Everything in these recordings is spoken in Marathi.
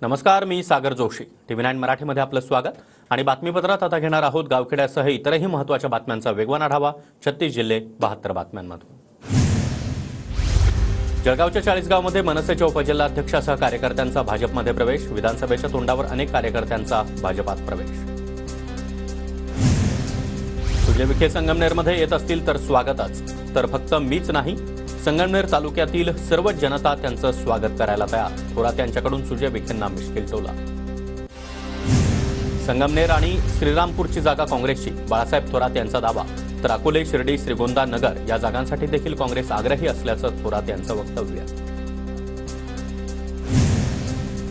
नमस्कार, मी सागर जोशी. TV9 मराठीमध्ये आपलं स्वागत आणि बातमीपत्रात आता घेणार आहोत गावखेड्यासह इतरही महत्त्वाच्या बातम्यांचा वेगवान आढावा. 36 जिल्हे 72 बातम्यांमधून. जळगावच्या 40 गावामध्ये मनसेच्या उपजिल्हाध्यक्षासह कार्यकर्त्यांचा भाजपमध्ये प्रवेश. विधानसभेच्या तोंडावर अनेक कार्यकर्त्यांचा भाजपात प्रवेश. सुजय विखे संगमनेरमध्ये येत असतील तर स्वागतच, तर फक्त मीच नाही, संगमनेर तालुक्यातील सर्व जनता त्यांचं स्वागत करायला तयार. थोरात यांच्याकडून सुजय विखेंना मिश्किल टोला. संगमनेर आणि श्रीरामपूरची जागा काँग्रेसची, बाळासाहेब थोरात यांचा दावा. तर अकोले, शिर्डी, श्रीगोंदा, नगर या जागांसाठी देखील काँग्रेस आग्रही असल्याचं थोरात यांचं वक्तव्य.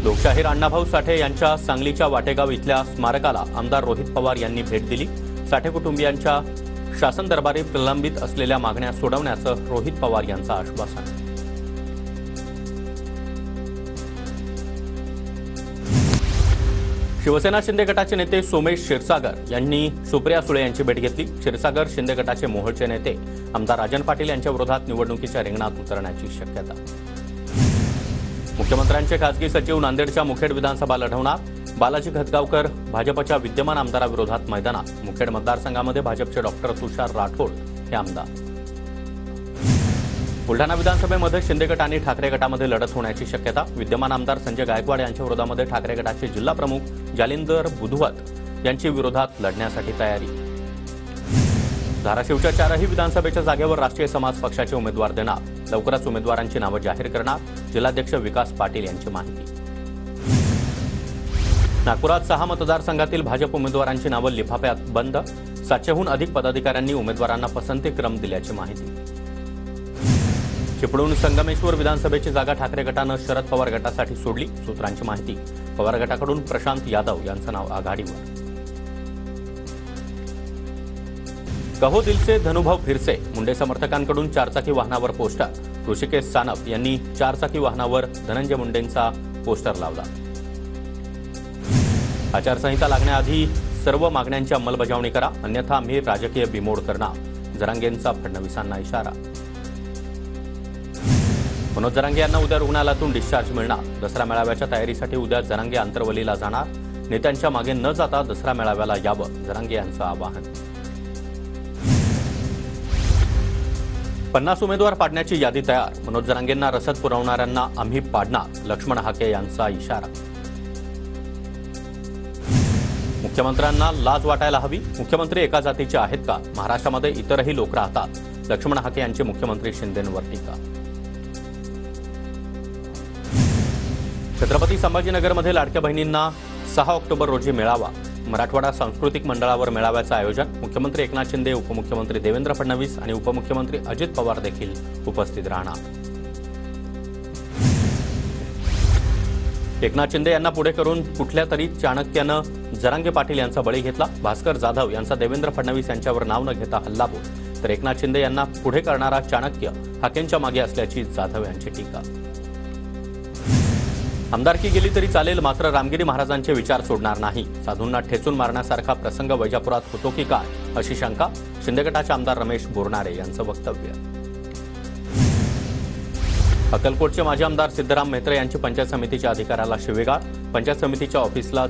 लोकशाहीर अण्णाभाऊ साठे यांच्या सांगलीच्या वाटेगाव इथल्या स्मारकाला आमदार रोहित पवार यांनी भेट दिली. साठे कुटुंबियांच्या शासन दरबारी प्रलंबित असलेल्या मागण्या सोडवण्याचं रोहित पवार यांचं आश्वासन. शिवसेना शिंदे गटाचे नेते सोमेश क्षीरसागर यांनी सुप्रिया सुळे यांची भेट घेतली. क्षीरसागर शिंदे गटाचे मोहोळचे नेते आमदार राजन पाटील यांच्या विरोधात निवडणुकीच्या रिंगणात उतरण्याची शक्यता. मुख्यमंत्र्यांचे खासगी सचिव नांदेडच्या मुखेड विधानसभा लढवणार. बालाजी खतगावकर भाजपच्या विद्यमान आमदाराविरोधात मैदानात. मुखेड मतदारसंघामध्ये भाजपचे डॉक्टर तुषार राठोड हे आमदार. बुलढाणा विधानसभेमध्ये शिंदे गट आणि ठाकरे गटामध्ये लढत होण्याची शक्यता. विद्यमान आमदार संजय गायकवाड यांच्या विरोधामध्ये ठाकरे गटाचे जिल्हा प्रमुख जालिंदर बुधवत यांची विरोधात लढण्यासाठी तयारी. धाराशिवच्या 4ही विधानसभेच्या जागेवर राष्ट्रीय समाज पक्षाचे उमेदवार देणार. लवकरच उमेदवारांची नावं जाहीर करणार. जिल्हाध्यक्ष विकास पाटील यांची माहिती. नागपुरात 6 मतदारसंघातील भाजप उमेदवारांची नावं लिफाफ्यात बंद. 700हून अधिक पदाधिकाऱ्यांनी उमेदवारांना पसंतीक्रम दिल्याची माहिती. चिपळूण संगमेश्वर विधानसभेची जागा ठाकरे गटानं शरद पवार गटासाठी सोडली. सूत्रांची माहिती. पवार गटाकडून प्रशांत यादव यांचं नाव आघाडीवर. कहो दिल से धनुभाव फिरसे, मुंडे समर्थकांकडून 4चाकी वाहनावर पोस्टर. ऋषिकेश सानप यांनी 4चाकी वाहनावर धनंजय मुंडेंचा पोस्टर लावला. आचारसंहिता लागण्याआधी सर्व मागण्यांची अंमलबजावणी करा, अन्यथा आम्ही राजकीय बिमोड करणार. जरांगेंचा फडणवीसांना इशारा. मनोज जरांगे यांना उद्या रुग्णालयातून डिस्चार्ज मिळणार. दसरा मेळाव्याच्या तयारीसाठी उद्या जरांगे आंतरवलीला जाणार. नेत्यांच्या मागे न जाता दसरा मेळाव्याला यावं, जरांगे यांचं आवाहन. 50 उमेदवार पाडण्याची यादी तयार. मनोज जरांगेंना रसद पुरवणाऱ्यांना आम्ही पाडणार. लक्ष्मण हाके यांचा इशारा. मुख्यमंत्र्यांना लाज वाटायला हवी. मुख्यमंत्री एका जातीचे आहेत का? महाराष्ट्रामध्ये इतरही लोक राहतात. लक्ष्मण हाके यांची मुख्यमंत्री शिंदेंवर टीका. छत्रपती संभाजीनगरमध्ये लाडक्या बहिणींना 6 ऑक्टोबर रोजी मेळावा. मराठवाडा सांस्कृतिक मंडळावर मेळाव्याचं आयोजन. मुख्यमंत्री एकनाथ शिंदे, उपमुख्यमंत्री देवेंद्र फडणवीस आणि उपमुख्यमंत्री अजित पवार देखील उपस्थित राहणार. एकनाथ शिंदे यांना पुढे करून कुठल्या तरी चाणक्यानं जरांगे पाटील यांचा बळी घेतला. भास्कर जाधव यांचा देवेंद्र फडणवीस यांच्यावर नाव न घेता हल्लाबोल. तर एकनाथ शिंदे यांना पुढे करणारा चाणक्य हाकेंच्या मागे असल्याची जाधव यांची टीका. आमदारकी गेली तरी चालेल, मात्र रामगिरी महाराजांचे विचार सोडणार नाही. साधूंना ठेचून मारण्यासारखा प्रसंग वैजापुरात होतो की काय, अशी शंका. शिंदे गटाचे आमदार रमेश बोरनारे यांचं वक्तव्य. अक्कलकोटचे माजी आमदार सिद्धराम म्हेत्रे यांची पंचायत समितीच्या अधिकाऱ्याला शिवीगाळ. पंचायत समितीच्या ऑफिसला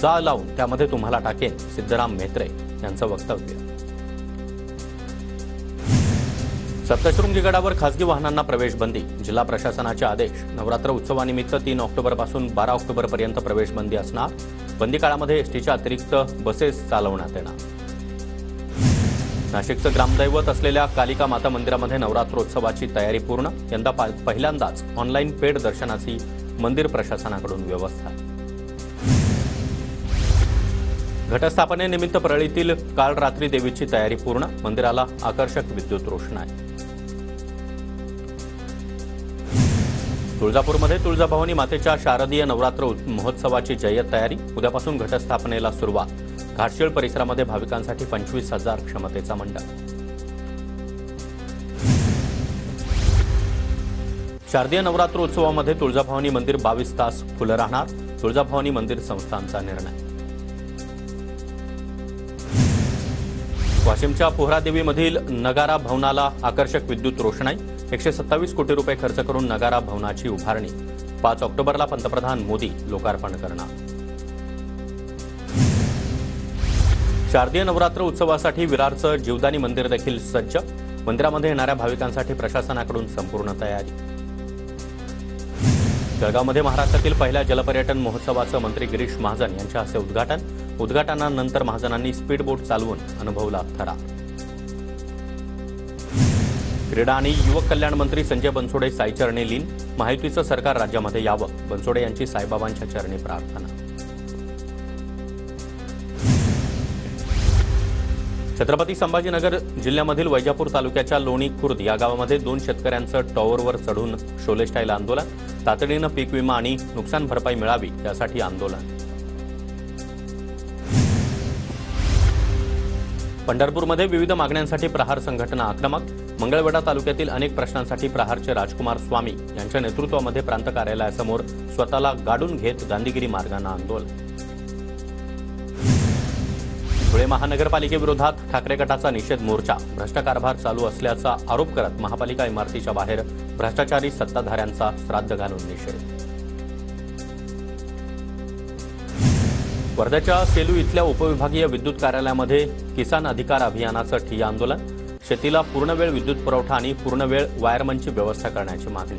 जा लावून त्यामध्ये तुम्हाला टाकेन, सिद्धराम म्हेत्रे यांचं वक्तव्य. सप्तशृंगी गडावर खासगी वाहनांना प्रवेश बंदी. जिल्हा प्रशासनाचे आदेश. नवरात्र उत्सवानिमित्त 3 ऑक्टोबरपासून 12 ऑक्टोबरपर्यंत प्रवेश बंदी असणार. बंदी काळामध्ये एसटीच्या अतिरिक्त बसेस चालवण्यात येणार. नाशिकचं ग्रामदैवत असलेल्या कालिका माता मंदिरामध्ये नवरात्रोत्सवाची तयारी पूर्ण. यंदा पहिल्यांदाच ऑनलाईन पेड दर्शनाची मंदिर प्रशासनाकडून व्यवस्था. घटस्थापनेनिमित्त परळीतील काल रात्री देवीची तयारी पूर्ण. मंदिराला आकर्षक विद्युत रोषणाई. तुळजापूरमध्ये तुळजाभवानी मातेच्या शारदीय नवरात्र महोत्सवाची जय्यत तयारी. उद्यापासून घटस्थापनेला सुरुवात. घाटशीळ परिसरामध्ये भाविकांसाठी 25,000 क्षमतेचा मंडप. शारदीय नवरात्रोत्सवामध्ये तुळजाभवानी मंदिर 22 तास खुलं राहणार. तुळजाभवानी मंदिर संस्थानचा निर्णय. वाशिमच्या पोहरादेवीमधील नगारा भवनाला आकर्षक विद्युत रोषणाई. 127 कोटी रुपये खर्च करून नगारा भवनाची उभारणी. 5 ऑक्टोबरला पंतप्रधान मोदी लोकार्पण करणार। शारदीय नवरात्र उत्सवासाठी विरारचं जीवदानी मंदिर देखील सज्ज। मंदिरामध्ये येणाऱ्या भाविकांसाठी प्रशासनाकडून संपूर्ण तयारी। जळगावमध्ये महाराष्ट्रातील पहिल्या जलपर्यटन महोत्सवाचं मंत्री गिरीश महाजन यांच्या हस्ते उद्घाटनानंतर महाजनांनी स्पीड बोट चालवून अनुभवला थरार। क्रीडा आणि युवक कल्याण मंत्री संजय बनसोडे साईचरणी लीन। महायुतीचं सरकार राज्यामध्ये यावं, बनसोडे यांची साईबाबांच्या चरणी प्रार्थना। छत्रपती संभाजीनगर जिल्ह्यामधील वैजापूर तालुक्याच्या लोणी खुर्द या गावामध्ये 2 शेतकऱ्यांचं टॉवरवर चढून शोले स्टाईल आंदोलन। तातडीनं पीक विमा आणि नुकसान भरपाई मिळावी यासाठी आंदोलन। पंढरपूरमध्ये विविध मागण्यांसाठी प्रहार संघटना आक्रमक। मंगळवेढा तालुक्यातील अनेक प्रश्नांसाठी प्रहारचे राजकुमार स्वामी यांच्या नेतृत्वामध्ये प्रांत कार्यालयासमोर स्वतःला गाडून घेत गांधीगिरी मार्गाने आंदोलन। धुळे महानगरपालिकेविरोधात ठाकरे गटाचा निषेध मोर्चा। भ्रष्ट कारभार चालू असल्याचा आरोप करत महापालिका इमारतीच्या बाहेर भ्रष्टाचारी सत्ताधाऱ्यांचा श्राद्ध घालून निषेध। वर्ध्याच्या सेलू इथल्या उपविभागीय विद्युत कार्यालयामध्ये किसान अधिकार अभियानाचं ठिय्या आंदोलन। शेतीला पूर्णवेळ विद्युत पुरवठा आणि पूर्णवेळ वायरमनची व्यवस्था करण्याची मागणी।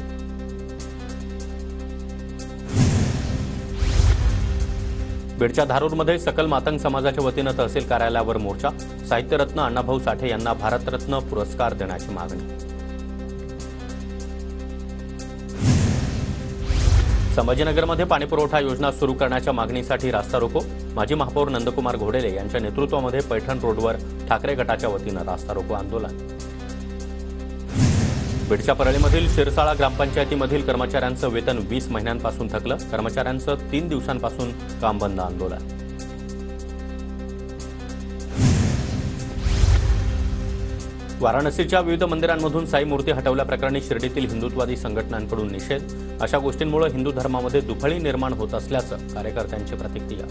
बीडच्या धारूरमध्ये सकल मातंग समाजाच्या वतीनं तहसील कार्यालयावर मोर्चा। साहित्यरत्न अण्णाभाऊ साठे यांना भारतरत्न पुरस्कार देण्याची मागणी। संभाजीनगरमध्ये पाणीपुरवठा योजना सुरू करण्याच्या मागणीसाठी रास्ता रोको। माजी महापौर नंदकुमार घोडेले यांच्या नेतृत्वामध्ये पैठण रोडवर ठाकरे गटाच्या वतीनं रास्ता रोको आंदोलन। बीडच्या परळीमधील शिरसाळा ग्रामपंचायतीमधील कर्मचाऱ्यांचं वेतन 20 महिन्यांपासून थकलं। कर्मचाऱ्यांचं 3 दिवसांपासून काम बंद आंदोलन। वाराणसीच्या विविध मंदिरांमधून साई मूर्ती हटवल्याप्रकरणी शिर्डीतील हिंदुत्ववादी संघटनांकडून निषेध। अशा गोष्टींमुळे हिंदू धर्मामध्ये दुफळी निर्माण होत असल्याचं कार्यकर्त्यांची प्रतिक्रिया।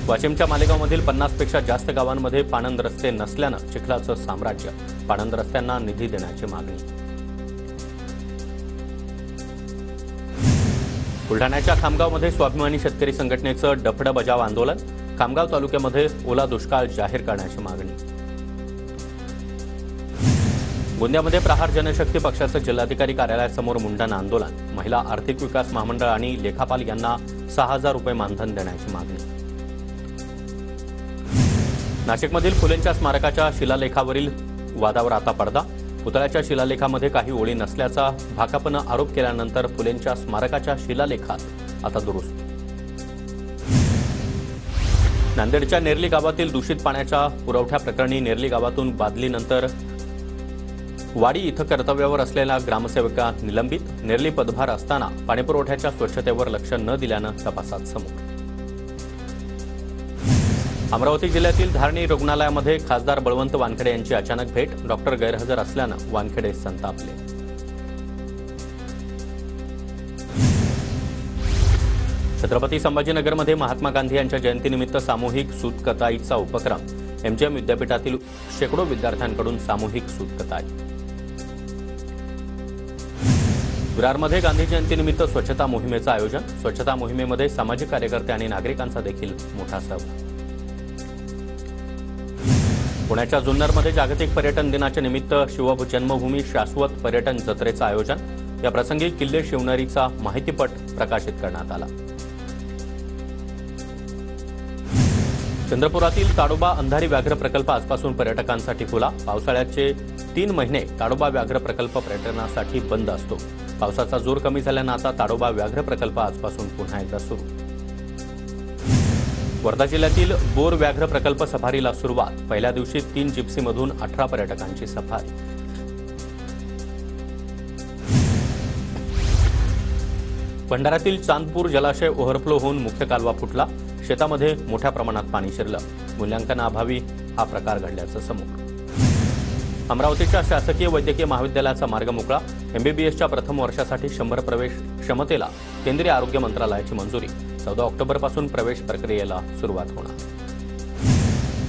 वाशिमच्या मालेगावमधील 50 पेक्षा जास्त गावांमध्ये पाणंद रस्ते नसल्यानं चिखलाचं साम्राज्य। पाणंद रस्त्यांना निधी देण्याची मागणी। बुलढाण्याच्या खामगावमध्ये स्वाभिमानी शेतकरी संघटनेचं डफडं बजाव आंदोलन। खामगाव तालुक्यामध्ये ओला दुष्काळ जाहीर करण्याची मागणी। गोंदियामध्ये प्रहार जनशक्ती पक्षाचं जिल्हाधिकारी कार्यालयासमोर मुंडन आंदोलन। महिला आर्थिक विकास महामंडळ आणि लेखापाल यांना 6,000 रुपये मानधन देण्याची मागणी। नाशिकमधील फुलेंच्या स्मारकाच्या शिलालेखावरील वादावर आता पडदा। पुतळ्याच्या शिलालेखामध्ये काही ओळी नसल्याचा भाकपनं आरोप केल्यानंतर फुलेंच्या स्मारकाच्या शिलालेखात आता दुरुस्ती। नांदेडच्या नेरली गावातील दूषित पाण्याच्या पुरवठ्याप्रकरणी नेरली गावातून बादलीनंतर वाडी इथं कर्तव्यावर असलेल्या ग्रामसेवका निलंबित। नेरली पदभार असताना पाणीपुरवठ्याच्या स्वच्छतेवर लक्ष न दिल्यानं तपासात समोर। अमरावती जिल्ह्यातील धारणी रुग्णालयामध्ये खासदार बळवंत वानखेडे यांची अचानक भेट। डॉक्टर गैरहजर असल्यानं वानखेडे संतापले। छत्रपती संभाजीनगरमध्ये महात्मा गांधी यांच्या जयंतीनिमित्त सामूहिक सूतकताईचा उपक्रम। एमजीएम विद्यापीठातील शेकडो विद्यार्थ्यांकडून सामूहिक सूतकताई। विरारमध्ये गांधी जयंतीनिमित्त स्वच्छता मोहिमेचं आयोजन। स्वच्छता मोहिमेमध्ये सामाजिक कार्यकर्ते आणि नागरिकांचा देखील मोठा सहभाग। पुण्याच्या जुन्नरमध्ये जागतिक पर्यटन दिनाच्या निमित्त शिवजन्मभूमी शाश्वत पर्यटन जत्रेचं आयोजन। या प्रसंगी किल्ले शिवनेरीचा माहितीपट प्रकाशित करण्यात आला। चंद्रपुरातील ताडोबा अंधारी व्याघ्र प्रकल्प आजपासून पर्यटकांसाठी खुला। पावसाळ्याचे 3 महिने ताडोबा व्याघ्र प्रकल्प पर्यटनासाठी बंद असतो। पावसाचा जोर कमी झाल्यानं आता ताडोबा व्याघ्र प्रकल्प आजपासून पुन्हा एकदा सुरू। वर्धा जिल्ह्यातील बोर व्याघ्र प्रकल्प सफारीला सुरुवात। पहिल्या दिवशी 3 जिप्सीमधून 18 पर्यटकांची सफारी। भंडाऱ्यातील चांदपूर जलाशय ओव्हरफ्लो होऊन मुख्य कालवा फुटला। शेतामध्ये मोठ्या प्रमाणात पाणी शिरलं। मूल्यांकनाअभावी हा प्रकार घडल्याचं समोर। अमरावतीच्या शासकीय वैद्यकीय महाविद्यालयाचा मार्ग मोकळा। एमबीबीएसच्या प्रथम वर्षासाठी 100 प्रवेश क्षमतेला केंद्रीय आरोग्य मंत्रालयाची मंजुरी। 14 ऑक्टोबरपासून प्रवेश प्रक्रियेला सुरुवात होणार।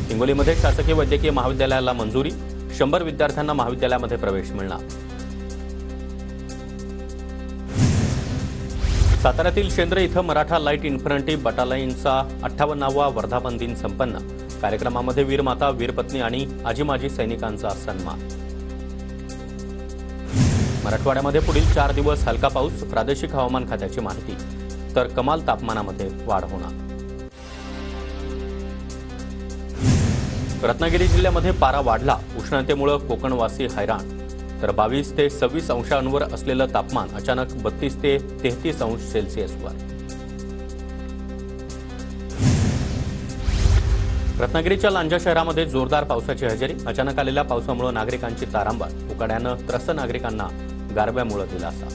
हिंगोलीमध्ये शासकीय वैद्यकीय महाविद्यालयाला मंजुरी। 100 विद्यार्थ्यांना महाविद्यालयामध्ये प्रवेश मिळणार। साताऱ्यातील शेंद्रे इथं मराठा लाईट इन्फंट्री बटालियनचा 58वा वर्धापन दिन संपन्न. कार्यक्रमामध्ये वीरमाता, वीरपत्नी आणि आजी माजी सैनिकांचा सन्मान. मराठवाड्यामध्ये पुढील 4 दिवस हलका पाऊस, प्रादेशिक हवामान खात्याची माहिती. तर कमाल तापमानामध्ये वाढ होणार. रत्नागिरी जिल्ह्यामध्ये पारा वाढला. उष्णतेमुळे कोकणवासी हैराण. तर 22 ते 26 अंशांवर असलेलं तापमान अचानक 32 ते 33 अंश सेल्सिअसवर. रत्नागिरीच्या लांजा शहरामध्ये जोरदार पावसाची हजेरी. अचानक आलेल्या पावसामुळे नागरिकांची तारांबळ. उकाड्यानं त्रस्त नागरिकांना गारव्यामुळे दिलासा.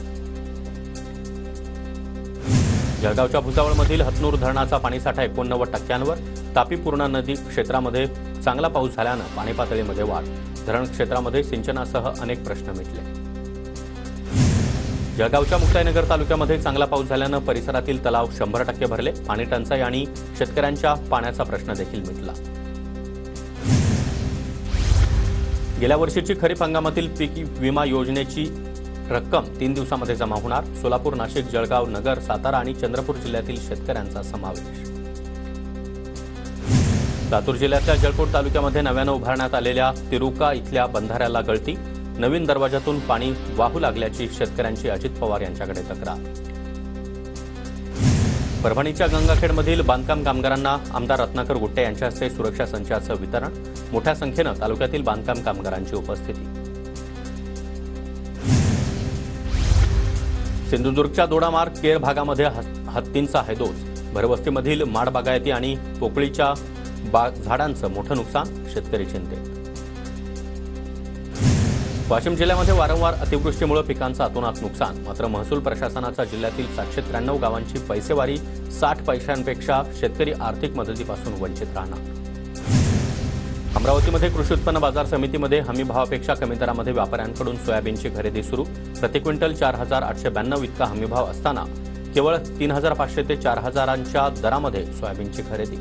जळगावच्या भुसावळमधील हतनूर धरणाचा पाणीसाठा 89%. तापी पूर्णा नदी क्षेत्रामध्ये चांगला पाऊस झाल्यानं पाणी पातळीमध्ये वाढ. धरण क्षेत्रामध्ये सिंचनासह अनेक प्रश्न मिटले. जळगावच्या मुक्ताईनगर तालुक्यामध्ये चांगला पाऊस झाल्यानं परिसरातील तलाव 100% भरले. पाणी टंचाई आणि शेतकऱ्यांच्या पाण्याचा प्रश्न देखील मिटला. गेल्या वर्षीची खरीप हंगामातील पीक विमा योजनेची रक्कम 3 दिवसांमध्ये जमा होणार. सोलापूर, नाशिक, जळगाव, नगर, सातारा आणि चंद्रपूर जिल्ह्यातील शेतकऱ्यांचा समावेश. लातूर जिल्ह्यातल्या जळकोट तालुक्यामध्ये नव्यानं उभारण्यात आलेल्या तिरुका इथल्या बंधाऱ्याला गळती. नवीन दरवाजातून पाणी वाहू लागल्याची शेतकऱ्यांची अजित पवार यांच्याकडे तक्रार. परभणीच्या गंगाखेडमधील बांधकाम कामगारांना आमदार रत्नाकर गुट्टे यांच्या हस्ते सुरक्षा संचाचं वितरण. मोठ्या संख्येनं तालुक्यातील बांधकाम कामगारांची उपस्थिती. सिंधुदुर्गच्या दोडामार्ग केर भागामध्ये हत्तींचा हैदोस. भरवस्तीमधील माड बागायती आणि पोकळीच्या झाडांचं मोठं नुकसान. शेतकरी चिंतेत. वाशिम जिल्ह्यामध्ये वारंवार अतिवृष्टीमुळे पिकांचं अतोनात नुकसान. मात्र महसूल प्रशासनाचा जिल्ह्यातील 793 गावांची पैसेवारी 60 पैशांपेक्षा. शेतकरी आर्थिक मदतीपासून वंचित राहणार. अमरावतीमध्ये कृषी उत्पन्न बाजार समितीमध्ये हमीभावापेक्षा कमी दरामध्ये व्यापाऱ्यांकडून सोयाबीनची खरेदी सुरू. प्रति क्विंटल 4,892 इतका हमीभाव असताना केवळ 3,500 ते 4,000च्या दरामध्ये सोयाबीनची खरेदी.